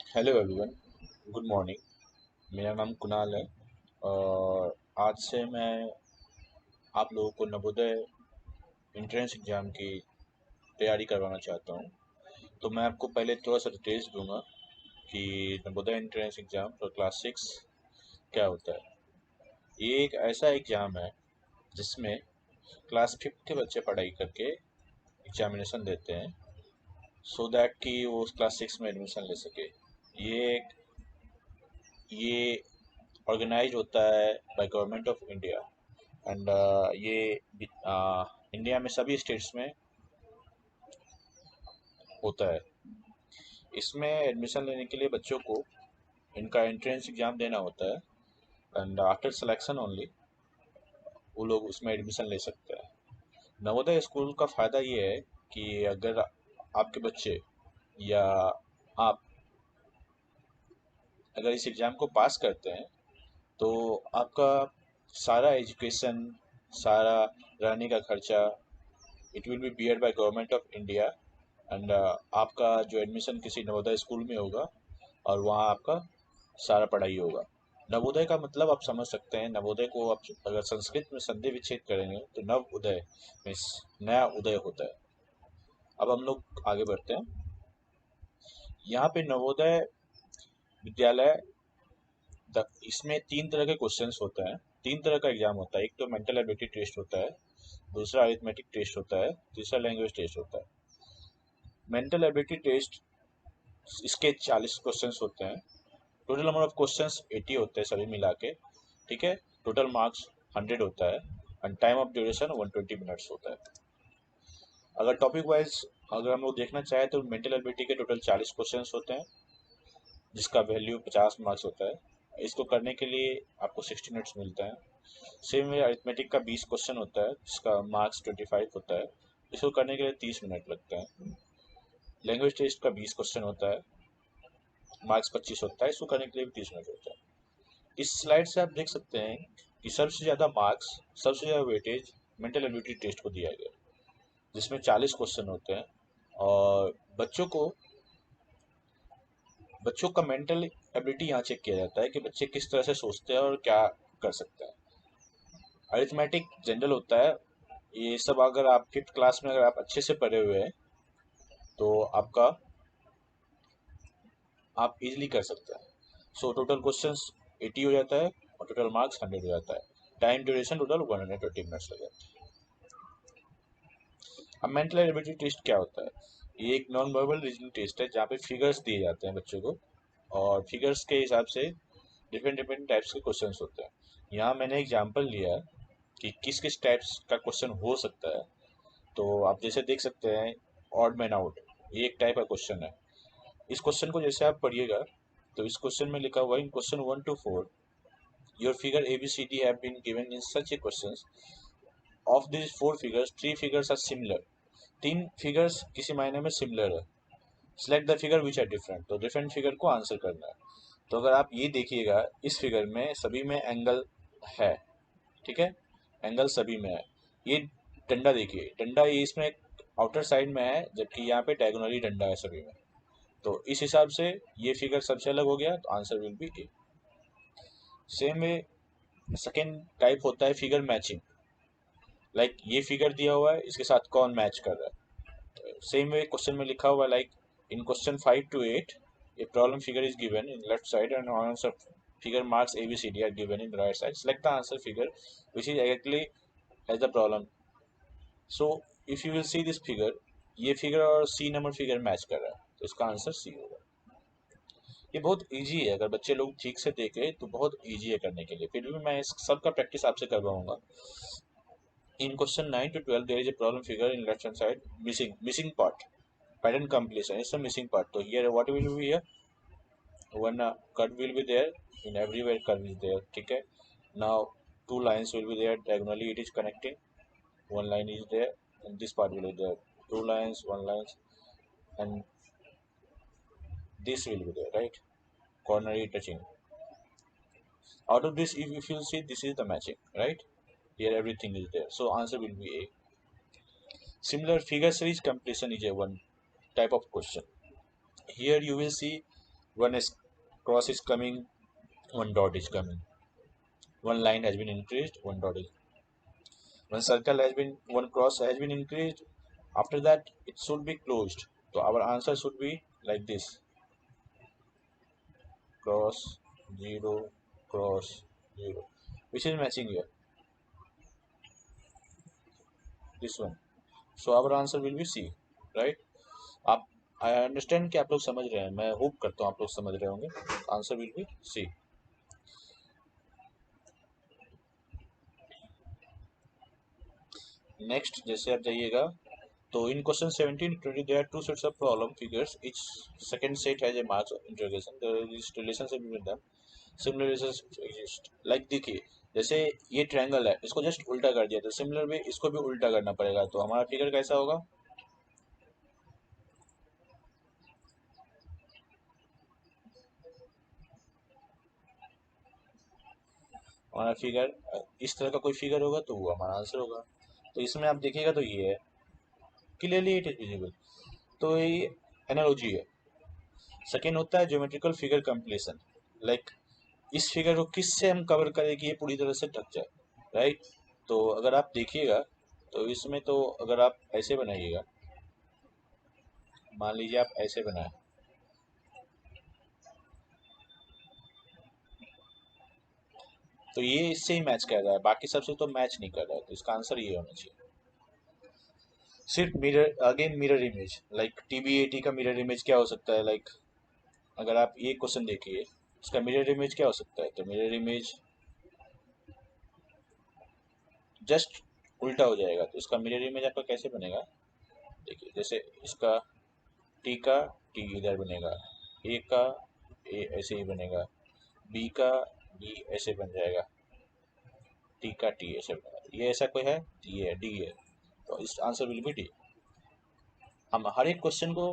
Hello everyone, good morning. मेरा नाम कुणाल है और आज से मैं आप लोगों को नवोदय एंट्रेंस एग्ज़ाम की तैयारी करवाना चाहता हूँ। तो मैं आपको पहले थोड़ा सा डिटेल्स दूंगा कि Navodaya entrance exam for class 6 क्या होता है। ये एक ऐसा एग्ज़ाम है जिसमें क्लास 5 के बच्चे पढ़ाई करके एग्जामिनेशन देते हैं सो दैट कि वो उस क्लास 6 में एडमिशन ले सके। ये ये ऑर्गेनाइज होता है bye government of India and ये इंडिया में सभी स्टेट्स में होता है। इसमें एडमिशन लेने के लिए बच्चों को इनका एंट्रेंस एग्जाम देना होता है एंड आफ्टर सिलेक्शन ओनली वो लोग उसमें एडमिशन ले सकते हैं। नवोदय स्कूल का फ़ायदा ये है कि अगर आपके बच्चे या आप अगर इस एग्ज़ाम को पास करते हैं तो आपका सारा एजुकेशन, सारा रहने का खर्चा it will be bear by government of India and आपका जो एडमिशन किसी नवोदय स्कूल में होगा और वहाँ आपका सारा पढ़ाई होगा। नवोदय का मतलब आप समझ सकते हैं। नवोदय को आप अगर संस्कृत में संधि विच्छेद करेंगे तो नव उदय मीन्स नया उदय होता है। अब हम लोग आगे बढ़ते हैं। यहाँ पे नवोदय विद्यालय इसमें तीन तरह के क्वेश्चंस होते हैं। तीन तरह का एग्जाम होता है। एक तो मेंटल एबिलिटी टेस्ट होता है, दूसरा अरिथमेटिक टेस्ट होता है, तीसरा लैंग्वेज टेस्ट होता है। मेंटल एबिलिटी टेस्ट इसके 40 क्वेश्चंस होते हैं। टोटल नंबर ऑफ क्वेश्चंस 80 होते हैं सभी मिला के। ठीक है। टोटल मार्क्स 100 होता है and time of duration 120 minutes होता है। अगर टॉपिक वाइज अगर हम लोग देखना चाहें तो मेंटल एबिलिटी के टोटल 40 क्वेश्चंस होते हैं जिसका वैल्यू 50 मार्क्स होता है। इसको करने के लिए आपको 60 मिनट्स मिलते हैं। सेम वे अरिथमेटिक का 20 क्वेश्चन होता है जिसका मार्क्स 25 होता है। इसको करने के लिए 30 मिनट लगते हैं। लैंग्वेज टेस्ट का 20 क्वेश्चन होता है, मार्क्स 25 होता है। इसको करने के लिए भी 30 मिनट होता है। इस स्लाइड से आप देख सकते हैं कि सबसे ज़्यादा मार्क्स, सबसे ज़्यादा वेटेज मेंटल एबिलिटी टेस्ट को दिया गया, जिसमें 40 क्वेश्चन होते हैं और बच्चों का मेंटल एबिलिटी यहाँ चेक किया जाता है कि बच्चे किस तरह से सोचते हैं और क्या कर सकते हैं। अरिथमेटिक जनरल होता है। ये सब अगर आप 5th क्लास में अगर आप अच्छे से पढ़े हुए हैं तो आप इजीली कर सकते हैं। सो टोटल क्वेश्चंस 80 हो जाता है और टोटल मार्क्स 100 हो जाता है। टाइम ड्यूरेशन टोटल 120 मिनट्स लग जाता है। अब मेंटल एबिलिटी टेस्ट क्या होता है? ये एक नॉन वर्बल रीजनिंग टेस्ट है जहाँ पे फिगर्स दिए जाते हैं बच्चों को और फिगर्स के हिसाब से डिफरेंट डिफरेंट टाइप्स के क्वेश्चंस होते हैं। यहाँ मैंने एग्जांपल लिया है कि किस किस टाइप्स का क्वेश्चन हो सकता है। तो आप जैसे देख सकते हैं, ऑड मैन आउट, ये एक टाइप का क्वेश्चन है। इस क्वेश्चन को जैसे आप पढ़िएगा तो इस क्वेश्चन में लिखा हुआ है in question 1 to 4 your figure ABCD have been given in such a question. Of this 4 figures 3 figures are similar. तीन फिगर्स किसी मायने में सिमिलर है। Select the figure which are different, तो डिफरेंट फिगर को आंसर करना है। तो अगर आप ये देखिएगा इस फिगर में सभी में एंगल है। ठीक है, एंगल सभी में है। ये डंडा देखिए, डंडा ये इसमें आउटर साइड में है जबकि यहाँ पे डायगोनली डंडा है सभी में। तो इस हिसाब से ये फिगर सबसे अलग हो गया तो answer will B A. Same way second type होता है फिगर मैचिंग। लाइक ये फिगर दिया हुआ है, इसके साथ कौन मैच कर रहा है। सेम वे क्वेश्चन में लिखा हुआ like in question 5 to 8 a problem figure is given in left side and answer figure marks ABCD are given in right side. Select the answer figure which is exactly as the problem. So if you will see this figure, ये figure और सी number figure match कर रहा है तो इसका answer C होगा। ये बहुत इजी है, अगर बच्चे लोग ठीक से देखें तो बहुत इजी है करने के लिए। फिर भी मैं इस सब का प्रैक्टिस आपसे करवाऊंगा। In question 9 to 12 there is a problem figure in left hand side missing part, pattern completion is the missing part. So here what will be here, one curve will be there, in everywhere curve is there. Okay, now two lines will be there diagonally, it is connecting. One line is there and this part will be there, two lines, one lines, and this will be there, right? Corner touching. Out of this, if you see, this is the matching, right? Here everything is there, so answer will be A. Similar figure series completion is a one type of question. Here you will see one is cross is coming, one dot is coming, one line has been increased, one dot is, one circle has been, one cross has been increased. After that it should be closed. So our answer should be like this: cross, zero, cross, zero, which is matching here, this one. So our answer will be C, right? आप, I understand कि आप लोग समझ रहे हैं, मैं hope करता हूँ आप लोग समझ रहे होंगे. Answer will be C. Next जैसे आप जाइएगा, तो in question 17 to 20 there are two sets of problem figures. Each second set has a marks of interrogation. There is relationship between them. Similar relations exist. Like देखिए, जैसे ये triangle है, इसको just उल्टा कर दिया, तो सिमिलर भी इसको भी उल्टा करना पड़ेगा. तो हमारा फिगर कैसा होगा? हमारा फिगर इस तरह का कोई फिगर होगा तो वो हमारा आंसर होगा. तो इसमें आप देखिएगा तो ये है, क्लियरली इट इज विजिबल. तो ये एनालॉजी है. सेकेंड होता है ज्योमेट्रिकल फिगर कंप्लीशन. लाइक इस फिगर को किससे हम कवर करें कि ये पूरी तरह से ढक जाए, राइट? तो अगर आप देखिएगा तो इसमें तो अगर आप ऐसे बनाइएगा, मान लीजिए आप ऐसे बनाए, तो ये इससे ही मैच कर रहा है, बाकी सबसे तो मैच नहीं कर रहा है. तो इसका आंसर ये होना चाहिए. सिर्फ mirror, again mirror image, like TBAT का मिरर इमेज क्या हो सकता है? लाइक अगर आप ये क्वेश्चन देखिए, इसका मिरर इमेज क्या हो सकता है? तो मिरर इमेज जस्ट उल्टा हो जाएगा. तो इसका मिरर इमेज आपका कैसे बनेगा? देखिए, जैसे इसका टी का टी इधर बनेगा, ए का ए ऐसे ही बनेगा, बी का बी ऐसे बन जाएगा, टी का टी ऐसे बनेगा. ये ऐसा कोई है? ये डी है. तो इस आंसर विल बी डी. हम हर एक क्वेश्चन को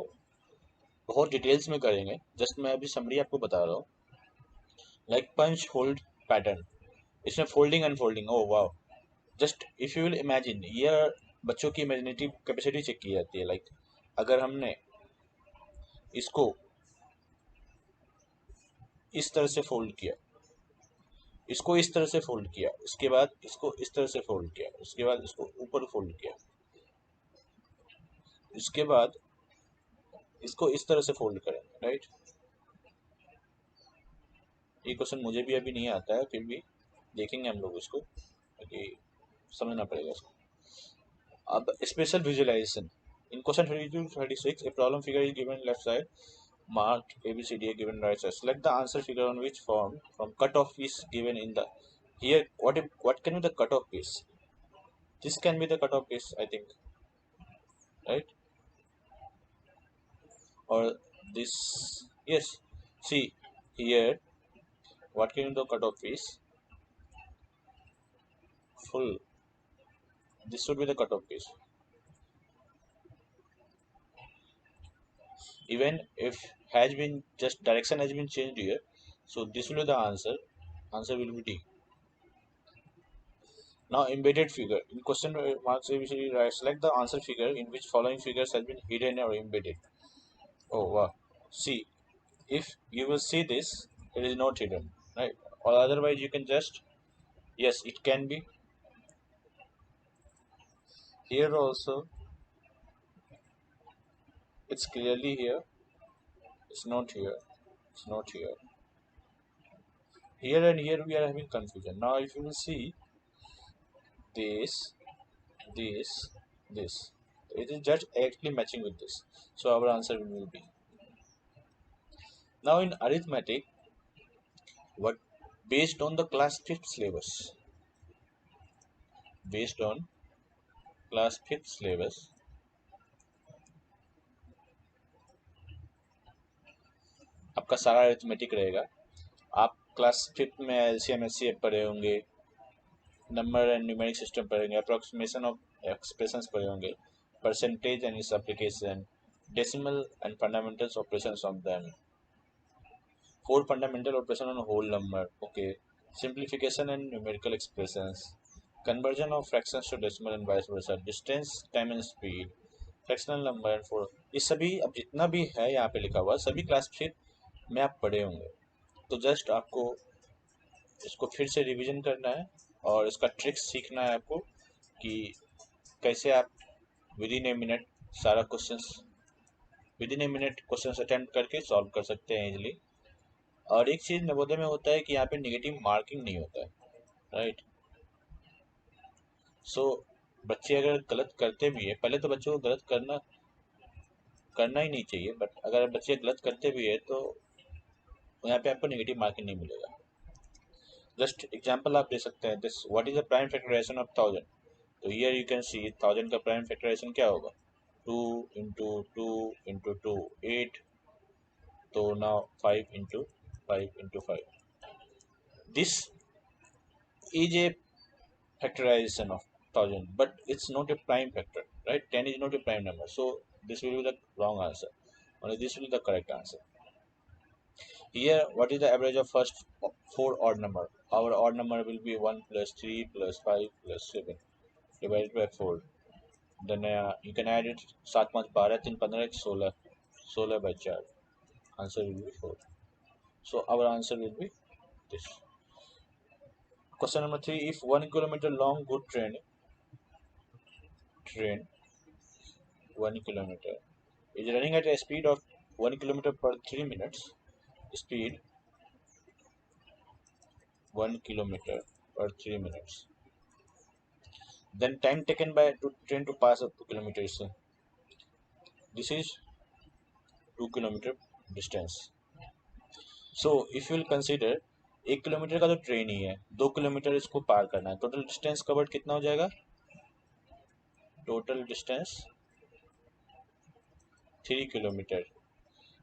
बहुत डिटेल्स में करेंगे, जस्ट मैं अभी समरी आपको बता रहा हूँ. लाइक पंच होल्ड पैटर्न, इसमें फोल्डिंग अनफोल्डिंग, ओ वाह. Just if you will imagine, ये बच्चों की इमेजिनेटिव कैपेसिटी चेक की जाती है. लाइक अगर हमने इसको इस तरह से फोल्ड किया, इसको इस तरह से फोल्ड किया, उसके बाद इसको इस तरह से फोल्ड किया, उसके बाद इसको ऊपर फोल्ड किया, उसके बाद इसको इस तरह से फोल्ड करें, राइट? ये क्वेश्चन मुझे भी अभी नहीं आता है, फिर भी देखेंगे हम लोग इसको, क्योंकि समझना पड़ेगा इसको. अब special visualization. In question 32-36 a problem figure is given left side marked ABCD given right side. Select the answer figure on which form from cutoff is given in the, here what can be the cutoff piece? This can be the cutoff piece, I think, right? Or this, yes. See here, what can be the cutoff piece? Full. This should be the cutoff piece. Even if has been just direction has been changed here, so this will be the answer. Answer will be D. Now embedded figure. In question marks ABC, right, select the answer figure in which following figures has been hidden or embedded. Oh wow. See, if you will see this, it is not hidden, right? Or otherwise you can just, yes, it can be. Here also, it's clearly here. It's not here. It's not here. Here and here we are having confusion. Now if you will see this, this, this, it is just exactly matching with this. So our answer will be. Now in arithmetic, what, based on the class 5th syllabus, based on class 5th syllabus, आपका सारा arithmetic रहेगा. आप class 5th में LCM HCF पढ़े होंगे, number and numeric system पढ़ेंगे, approximation of expressions पढ़े होंगे, percentage and its application, decimal and fundamentals operations of them, 4 fundamental operation on whole number, okay, simplification and numerical expressions, conversion of fractions to decimal and vice versa, distance, time and speed, fractional number and for, ये सभी अब जितना भी है यहाँ पे लिखा हुआ सभी क्लास 5 में आप पढ़े होंगे। तो जस्ट आपको इसको फिर से रिवीजन करना है और इसका ट्रिक्स सीखना है आपको कि कैसे आप विद इन ए मिनट सारा questions with in a minute questions attempt करके सॉल्व कर सकते हैं इजीली। और एक चीज़ नवोदय में होता है कि यहाँ पे नेगेटिव मार्किंग नहीं होता है, राइट। सो बच्चे अगर गलत करते भी है, पहले तो बच्चों को गलत करना ही नहीं चाहिए, बट अगर बच्चे गलत करते भी है तो यहाँ पे आपको नेगेटिव मार्किंग नहीं मिलेगा। जस्ट एग्जांपल आप दे सकते हैं, this what is the prime factorization of 1000। तो हियर यू कैन सी 1000 का प्राइम फैक्टराइजेशन क्या होगा, 2 × 2 × 2 8। तो now 5 × 5 × 5। This is a factorization of 1000, but it's not a prime factor, right? 10 is not a prime number, so this will be the wrong answer. Only this will be the correct answer. Here, what is the average of first four odd number? Our odd number will be 1 plus 3 plus 5 plus 7 divided by 4. Then you can add it 7 5 12 3 15 16 16 by 4. Answer will be 4. So our answer will be this. Question number 3: if 1 kilometer long good train 1 kilometer is running at a speed of 1 kilometer per 3 minutes, speed 1 kilometer per 3 minutes, then time taken by train to pass up 2 kilometers. This is 2 kilometer distance. So if you will consider 1 kilometre का तो train ही है, 2 kilometre इसको पार करना है, total distance covered कितना हो जाएगा, total distance 3 kilometre.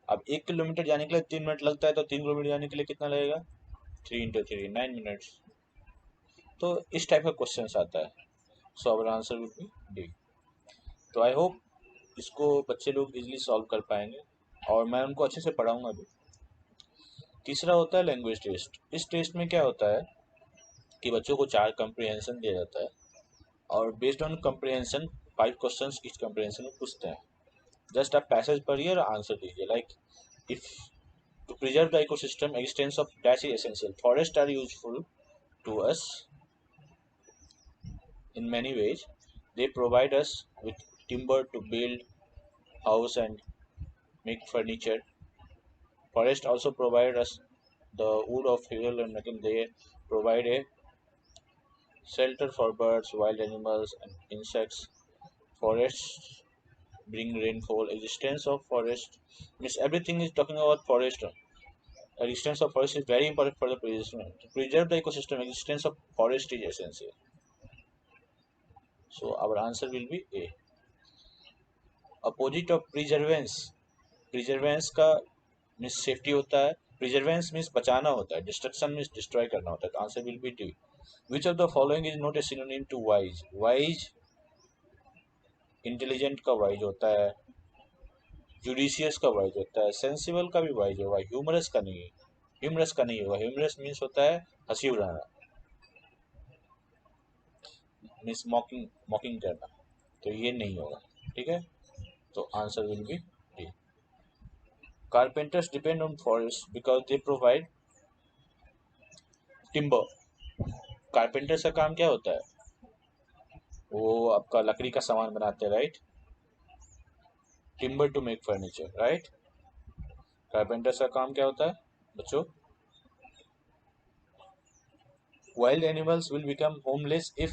अब 1 किलोमीटर जाने के लिए 3 मिनट लगता है, तो 3 किलोमीटर जाने के लिए कितना लगेगा, 3 × 3 9 मिनट्स। तो इस टाइप का क्वेश्चन आता है। So our answer will be D. तो आई होप इसको बच्चे लोग इजीली सॉल्व कर पाएंगे और मैं उनको अच्छे से पढ़ाऊंगा भी। तीसरा होता है लैंग्वेज टेस्ट। इस टेस्ट में क्या होता है कि बच्चों को 4 कंप्रीहेंशन दिया जाता है और बेस्ड ऑन कंप्रीहेंशन 5 क्वेश्चंस इस कंप्रीहेंशन में पूछते हैं। जस्ट आप पैसेज पढ़िए और आंसर दीजिए। Like if to preserve the ecosystem existence of dash is essential, forest are useful to us in many ways. They provide us with timber to build house and make furniture. Forest also provide us the wood of fuel, and again they provide a shelter for birds, wild animals and insects. Forests bring rainfall. Existence of forest means everything is talking about forest. Existence of forest is very important for the preservation. To preserve the ecosystem, existence of forest is essential. So our answer will be A. Opposite of प्रिजर्वेंस, प्रिजर्वेंस का means safety होता है, प्रिजर्वेंस means बचाना होता है, destruction means destroy करना होता है। तो answer will be D. Which of the following is not a synonym to wise. Wise intelligent का वाइज होता है, जुडिशियस का वाइज होता है, सेंसिबल का भी वाइज होगा, ह्यूमरस का नहीं है। ह्यूमरस का नहीं होगा, ह्यूमरस मीन्स होता है हंसी उड़ाना, मीन्स मॉकिंग मॉकिंग करना, तो ये नहीं होगा। ठीक है, तो answer will be D. Carpenters depend on forests because they provide timber. Carpenters का काम क्या होता है, वो आपका लकड़ी का सामान बनाते हैं, राइट। Timber to make furniture, right. Carpenters का काम क्या होता है बच्चों, wild animals will become homeless if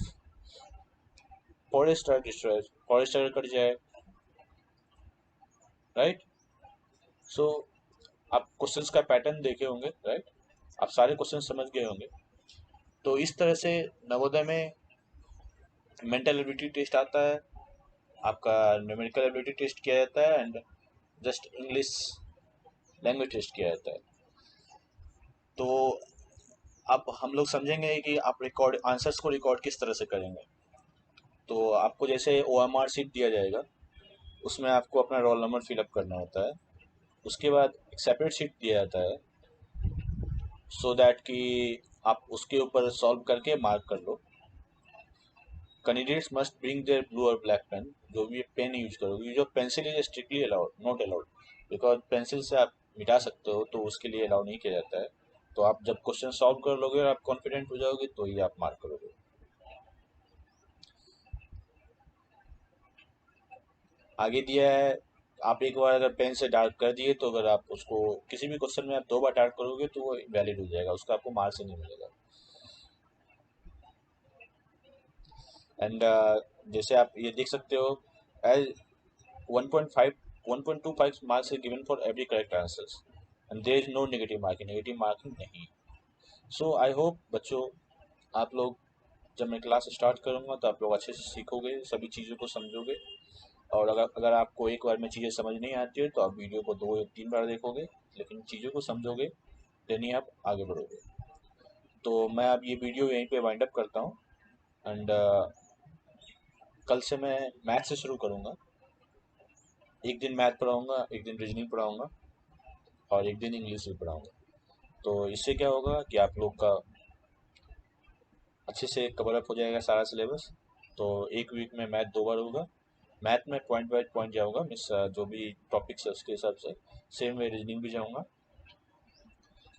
forest are destroyed. Forest अगर कट जाए, राइट। सो आप क्वेश्चंस का पैटर्न देखे होंगे, राइट, आप सारे क्वेश्चन समझ गए होंगे। तो इस तरह से नवोदय में मेंटल एबिलिटी टेस्ट आता है, आपका न्यूमेरिकल एबिलिटी टेस्ट किया जाता है and just English language test किया जाता है। तो अब हम लोग समझेंगे कि आप रिकॉर्ड आंसर्स को रिकॉर्ड किस तरह से करेंगे। तो आपको जैसे OMR शीट दिया जाएगा, उसमें आपको अपना रोल नंबर फिलअप करना होता है। उसके बाद एक सेपरेट शीट दिया जाता है सो दैट कि आप उसके ऊपर सॉल्व करके मार्क कर लो। Candidates must bring their blue और ब्लैक पेन। जो भी पेन यूज करोगे, use of pencil is strictly allowed, not allowed, because pencil से आप मिटा सकते हो तो उसके लिए अलाउ नहीं किया जाता है। तो आप जब क्वेश्चन सॉल्व कर लोगे और आप कॉन्फिडेंट हो जाओगे तो ही आप मार्क करोगे। आगे दिया है, आप एक बार अगर पेन से डार्क कर दिए तो अगर आप उसको किसी भी क्वेश्चन में आप 2 बार डार्क करोगे तो वो वैलिड हो जाएगा, उसका आपको मार्क्स ही नहीं मिलेगा। एंड जैसे आप ये देख सकते हो, as 1.5 1.25 marks are given for every correct answers and there is no negative marking नहीं। सो आई होप बच्चों, आप लोग जब मैं क्लास स्टार्ट करूँगा तो आप लोग अच्छे से सीखोगे, सभी चीज़ों को समझोगे। और अगर अगर आपको एक बार में चीज़ें समझ नहीं आती है तो आप वीडियो को 2 या 3 बार देखोगे, लेकिन चीज़ों को समझोगे, देन ही आप आगे बढ़ोगे। तो मैं अब ये वीडियो यहीं पे वाइंड अप करता हूँ। एंड कल से मैं मैथ से शुरू करूँगा। एक दिन मैथ पढ़ाऊँगा, एक दिन रीजनिंग पढ़ाऊँगा और एक दिन इंग्लिश भी पढ़ाऊँगा। तो इससे क्या होगा कि आप लोग का अच्छे से कवर अप हो जाएगा सारा सिलेबस। तो एक वीक में मैथ 2 बार होगा। मैथ में पॉइंट बाय पॉइंट जाऊँगा, मिस जो भी टॉपिक्स है उसके हिसाब से। सेम वे रीजनिंग भी जाऊँगा।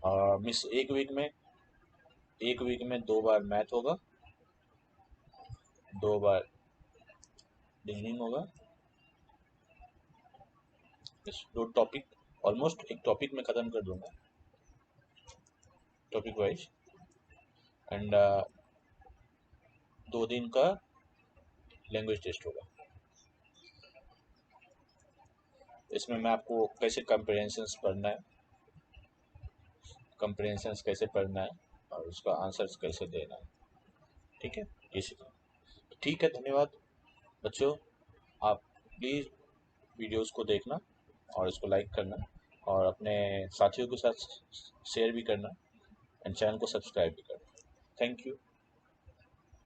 और मिस एक वीक में 2 बार मैथ होगा, 2 बार रीजनिंग होगा। इस 2 टॉपिक ऑलमोस्ट एक टॉपिक में ख़त्म कर दूंगा, टॉपिक वाइज। एंड 2 दिन का लैंग्वेज टेस्ट होगा। इसमें मैं आपको कैसे कंप्रहेंशंस कैसे पढ़ना है और उसका आंसर्स कैसे देना है, ठीक है, ये सीखना। ठीक है, धन्यवाद बच्चों। आप प्लीज़ वीडियोस को देखना और इसको लाइक करना और अपने साथियों के साथ शेयर भी करना एंड चैनल को सब्सक्राइब भी करना। Thank you.